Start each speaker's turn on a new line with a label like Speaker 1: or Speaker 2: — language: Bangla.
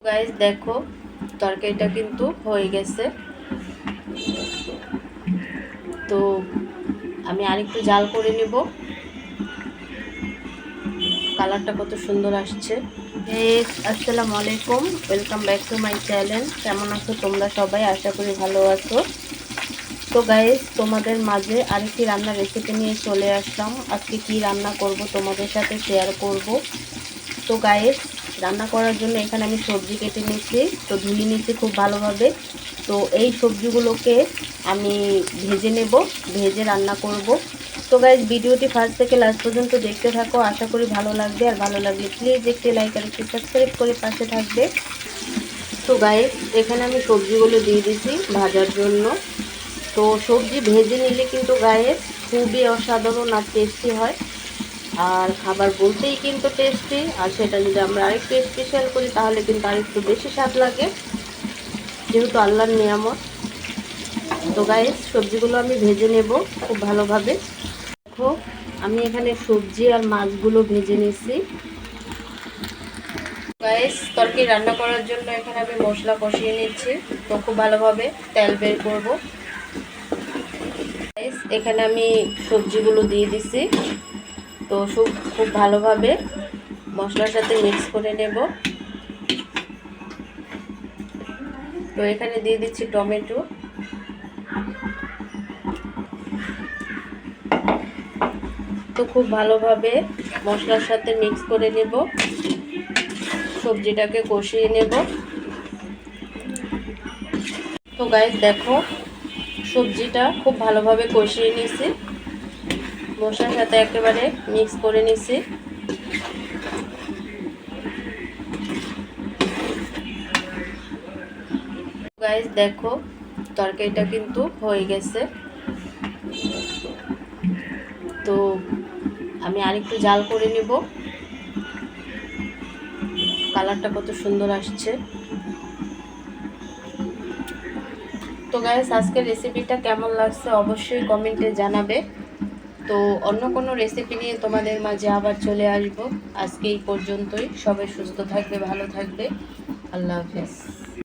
Speaker 1: গাইস দেখো তরকারিটা কিন্তু হয়ে গেছে। তো আমি আরেকটু জাল করে নিব। কালারটা কত সুন্দর আসছে। আসসালামু আলাইকুম, welcome back to my channel. কেমন আছো তোমরা সবাই? আশা করি ভালো আছো। তো গাইস তোমাদের মাঝে আরেকটি রান্নার রেসিপি নিয়ে চলে আসলাম। আজকে কি রান্না করব তোমাদের সাথে শেয়ার করব। তো গাইস রান্না করার জন্য এখানে আমি সবজি কেটে নিচ্ছি, তো ধুয়ে নিচ্ছি খুব ভালোভাবে। তো এই সবজিগুলোকে আমি ভেজে নেব, ভেজে রান্না করব। তো গাইস ভিডিওটি ফার্স্ট থেকে লাস্ট পর্যন্ত দেখতে থাকো, আশা করি ভালো লাগবে। আর ভালো লাগলে প্লিজ একটি লাইক আর একটি সাবস্ক্রাইব করে পাশে থাকবে। তো গাইস এখানে আমি সবজিগুলো দিয়ে দিচ্ছি ভাজার জন্য। তো সবজি ভেজে নিলে কিন্তু গাইস খুবই অসাধারণ আর টেস্টি হয়। আর খাবার বলতেই কিন্তু টেস্টি, আর সেটা যদি আমরা আরেকটু স্পেশাল করি তাহলে কিন্তু আরেকটু বেশি স্বাদ লাগে, যেহেতু আল্লাহর নিয়ামত। তো গাইস সবজিগুলো আমি ভেজে নেব খুব ভালোভাবে। দেখো আমি এখানে সবজি আর মাছগুলো ভেজে নিচ্ছি। গাইস তরকারি রান্না করার জন্য এখানে আমি মশলা কষিয়ে নিচ্ছি, তো খুব ভালোভাবে তেল বের করব। গাইস এখানে আমি সবজিগুলো দিয়ে দিচ্ছি, তো খুব ভালোভাবে মশলার সাথে মিক্স করে নেব। তো এখানে দিয়ে দিচ্ছি টমেটো। তো খুব ভালোভাবে মশলার সাথে মিক্স করে নেব, সবজিটাকে কষিয়ে নেব। তো গাইস দেখো সবজিটা খুব ভালোভাবে কষিয়ে নিয়েছি, মশলার সাথে একেবারে মিক্স করে নিয়েছি। গাইস দেখো তরকারিটা কিন্তু হয়ে গেছে। তো আমি আরেকটু জাল করে নিব। কালারটা কত সুন্দর আসছে। তো গাইস আজকের রেসিপিটা কেমন লাগছে অবশ্যই কমেন্টে জানাবে। তো অন্য কোনো রেসিপি নিয়ে তোমাদের মাঝে আবার চলে আসব। আজকে এই পর্যন্তই। সবাই সুস্থ থাকবে, ভালো থাকবে। আল্লাহ হাফেজ।